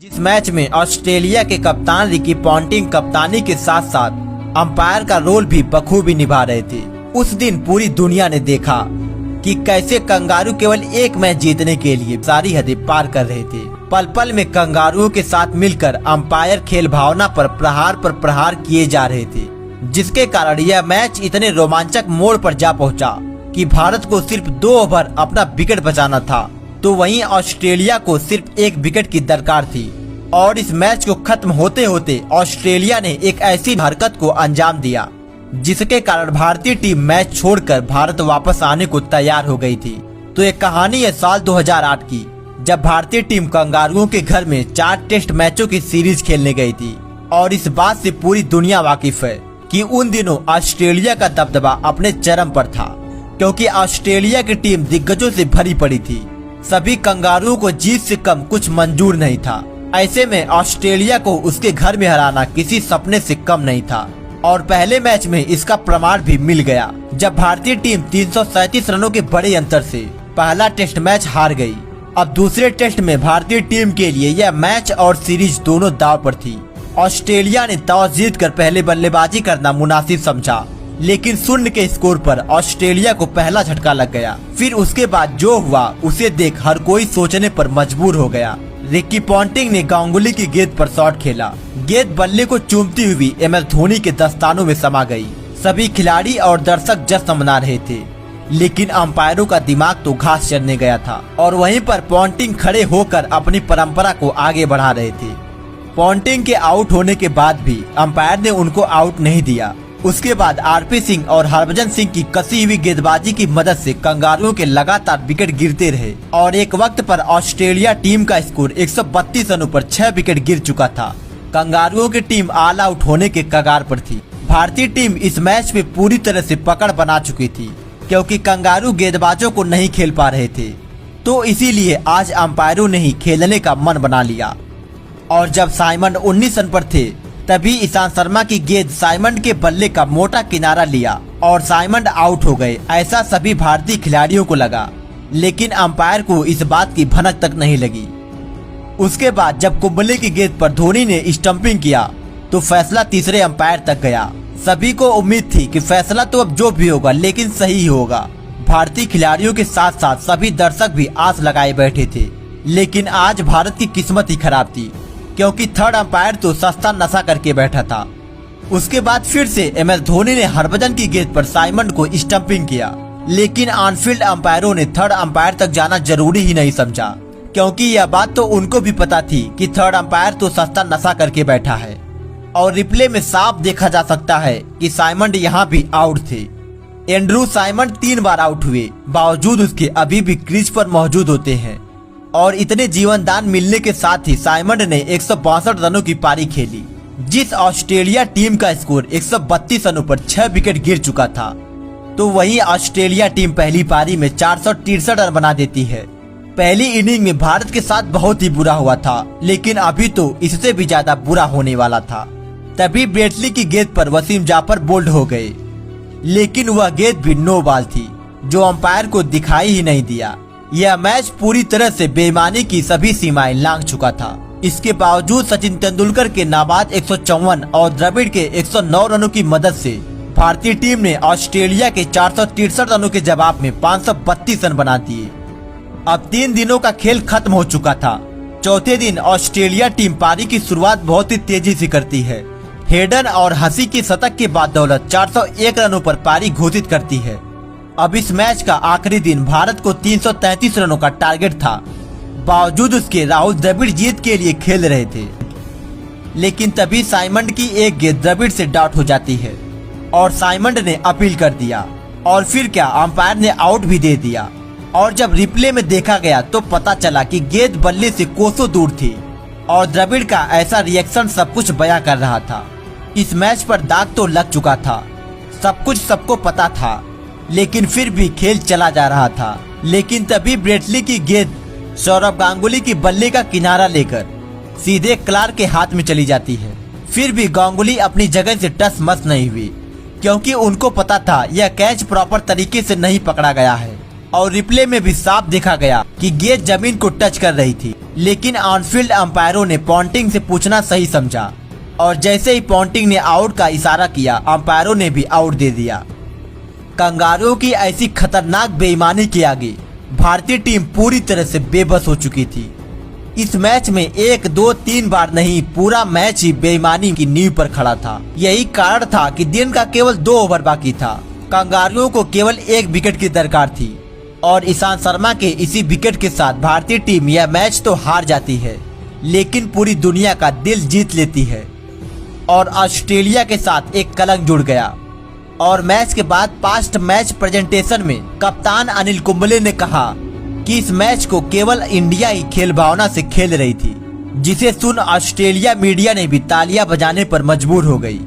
जिस मैच में ऑस्ट्रेलिया के कप्तान रिकी पॉन्टिंग कप्तानी के साथ साथ अंपायर का रोल भी बखूबी निभा रहे थे। उस दिन पूरी दुनिया ने देखा कि कैसे कंगारू केवल एक मैच जीतने के लिए सारी हदें पार कर रहे थे। पल पल में कंगारुओं के साथ मिलकर अंपायर खेल भावना पर प्रहार किए जा रहे थे, जिसके कारण यह मैच इतने रोमांचक मोड़ पर जा पहुंचा कि भारत को सिर्फ 2 ओवर अपना विकेट बचाना था, तो वहीं ऑस्ट्रेलिया को सिर्फ 1 विकेट की दरकार थी। और इस मैच को खत्म होते होते ऑस्ट्रेलिया ने एक ऐसी हरकत को अंजाम दिया जिसके कारण भारतीय टीम मैच छोड़कर भारत वापस आने को तैयार हो गई थी। तो ये कहानी है साल 2008 की, जब भारतीय टीम कंगारुओं के घर में 4 टेस्ट मैचों की सीरीज खेलने गई थी। और इस बात से पूरी दुनिया वाकिफ है कि उन दिनों ऑस्ट्रेलिया का दबदबा अपने चरम पर था, क्योंकि ऑस्ट्रेलिया की टीम दिग्गजों से भरी पड़ी थी। सभी कंगारुओं को जीत से कम कुछ मंजूर नहीं था। ऐसे में ऑस्ट्रेलिया को उसके घर में हराना किसी सपने से कम नहीं था। और पहले मैच में इसका प्रमाण भी मिल गया, जब भारतीय टीम 337 रनों के बड़े अंतर से पहला टेस्ट मैच हार गई। अब दूसरे टेस्ट में भारतीय टीम के लिए यह मैच और सीरीज दोनों दांव पर थी। ऑस्ट्रेलिया ने टॉस जीतकर पहले बल्लेबाजी करना मुनासिब समझा, लेकिन शून्य के स्कोर पर ऑस्ट्रेलिया को पहला झटका लग गया। फिर उसके बाद जो हुआ उसे देख हर कोई सोचने पर मजबूर हो गया। रिकी पॉन्टिंग ने गांगुली की गेंद पर शॉट खेला। गेंद बल्ले को चूमती हुई MS धोनी के दस्तानों में समा गई। सभी खिलाड़ी और दर्शक जश्न मना रहे थे, लेकिन अंपायरों का दिमाग तो घास चरने गया था। और वहीं पर पॉन्टिंग खड़े होकर अपनी परंपरा को आगे बढ़ा रहे थे। पॉन्टिंग के आउट होने के बाद भी अंपायर ने उनको आउट नहीं दिया। उसके बाद RP सिंह और हरभजन सिंह की कसी हुई गेंदबाजी की मदद से कंगारुओं के लगातार विकेट गिरते रहे और एक वक्त पर ऑस्ट्रेलिया टीम का स्कोर 132 रनों पर 6 विकेट गिर चुका था। कंगारुओं की टीम ऑल आउट होने के कगार पर थी। भारतीय टीम इस मैच में पूरी तरह से पकड़ बना चुकी थी, क्योंकि कंगारू गेंदबाजों को नहीं खेल पा रहे थे। तो इसीलिए आज अंपायरों ने ही खेलने का मन बना लिया। और जब साइमंड 19 रन पर थे, तभी ईशांत शर्मा की गेंद साइमंड के बल्ले का मोटा किनारा लिया और साइमंड आउट हो गए। ऐसा सभी भारतीय खिलाड़ियों को लगा, लेकिन अंपायर को इस बात की भनक तक नहीं लगी। उसके बाद जब कुंबले की गेंद पर धोनी ने स्टंपिंग किया तो फैसला तीसरे अंपायर तक गया। सभी को उम्मीद थी कि फैसला तो अब जो भी होगा लेकिन सही होगा। भारतीय खिलाड़ियों के साथ साथ सभी दर्शक भी आस लगाए बैठे थे, लेकिन आज भारत की किस्मत ही खराब थी, क्योंकि थर्ड अंपायर तो सस्ता नशा करके बैठा था। उसके बाद फिर से MS धोनी ने हरभजन की गेंद पर साइमंड को स्टंपिंग किया, लेकिन ऑनफील्ड अंपायरों ने थर्ड अंपायर तक जाना जरूरी ही नहीं समझा, क्योंकि यह बात तो उनको भी पता थी कि थर्ड अंपायर तो सस्ता नशा करके बैठा है। और रिप्ले में साफ देखा जा सकता है कि साइमंड यहाँ भी आउट थे। एंड्रू साइमंड 3 बार आउट हुए, बावजूद उसके अभी भी क्रीज पर मौजूद होते हैं। और इतने जीवन दान मिलने के साथ ही साइमंड ने 162 रनों की पारी खेली। जिस ऑस्ट्रेलिया टीम का स्कोर 132 रनों पर 6 विकेट गिर चुका था, तो वही ऑस्ट्रेलिया टीम पहली पारी में 463 रन बना देती है। पहली इनिंग में भारत के साथ बहुत ही बुरा हुआ था, लेकिन अभी तो इससे भी ज्यादा बुरा होने वाला था। तभी ब्रेटली की गेंद पर वसीम जाफर बोल्ड हो गए, लेकिन वह गेंद भी नो बॉल थी, जो अंपायर को दिखाई ही नहीं दिया। यह मैच पूरी तरह से बेईमानी की सभी सीमाएं लांघ चुका था। इसके बावजूद सचिन तेंदुलकर के नाबाद 154 और द्रविड़ के 109 रनों की मदद से भारतीय टीम ने ऑस्ट्रेलिया के 463 रनों के जवाब में 532 रन बना दिए। अब 3 दिनों का खेल खत्म हो चुका था। चौथे दिन ऑस्ट्रेलिया टीम पारी की शुरुआत बहुत ही तेजी से करती है। हेडन और हसी की शतक के बाद दौलत 401 रनों पर पारी घोषित करती है। अब इस मैच का आखिरी दिन भारत को 333 रनों का टारगेट था। बावजूद उसके राहुल द्रविड़ जीत के लिए खेल रहे थे, लेकिन तभी साइमंड की एक गेंद द्रविड़ से डॉट हो जाती है और साइमंड ने अपील कर दिया। और फिर क्या, अंपायर ने आउट भी दे दिया। और जब रिप्ले में देखा गया तो पता चला कि गेंद बल्ले से कोसों दूर थी और द्रविड़ का ऐसा रिएक्शन सब कुछ बयां कर रहा था। इस मैच पर दाग तो लग चुका था, सब कुछ सबको पता था, लेकिन फिर भी खेल चला जा रहा था। लेकिन तभी ब्रेटली की गेंद सौरव गांगुली की बल्ले का किनारा लेकर सीधे क्लार्क के हाथ में चली जाती है। फिर भी गांगुली अपनी जगह से टस मस नहीं हुई, क्योंकि उनको पता था यह कैच प्रॉपर तरीके से नहीं पकड़ा गया है और रिप्ले में भी साफ देखा गया कि गेंद जमीन को टच कर रही थी, लेकिन ऑनफील्ड अंपायरों ने पॉन्टिंग से पूछना सही समझा और जैसे ही पॉन्टिंग ने आउट का इशारा किया, अंपायरों ने भी आउट दे दिया। कंगारुओं की ऐसी खतरनाक बेईमानी के आगे भारतीय टीम पूरी तरह से बेबस हो चुकी थी। इस मैच में 1, 2, 3 बार नहीं, पूरा मैच ही बेईमानी की नींव पर खड़ा था। यही कारण था कि दिन का केवल 2 ओवर बाकी था। कंगारुओं को केवल 1 विकेट की दरकार थी और ईशांत शर्मा के इसी विकेट के साथ भारतीय टीम यह मैच तो हार जाती है, लेकिन पूरी दुनिया का दिल जीत लेती है और ऑस्ट्रेलिया के साथ एक कलंक जुड़ गया। और मैच के बाद पोस्ट मैच प्रेजेंटेशन में कप्तान अनिल कुंबले ने कहा कि इस मैच को केवल इंडिया ही खेल भावना से खेल रही थी, जिसे सुन ऑस्ट्रेलिया मीडिया ने भी तालियां बजाने पर मजबूर हो गई।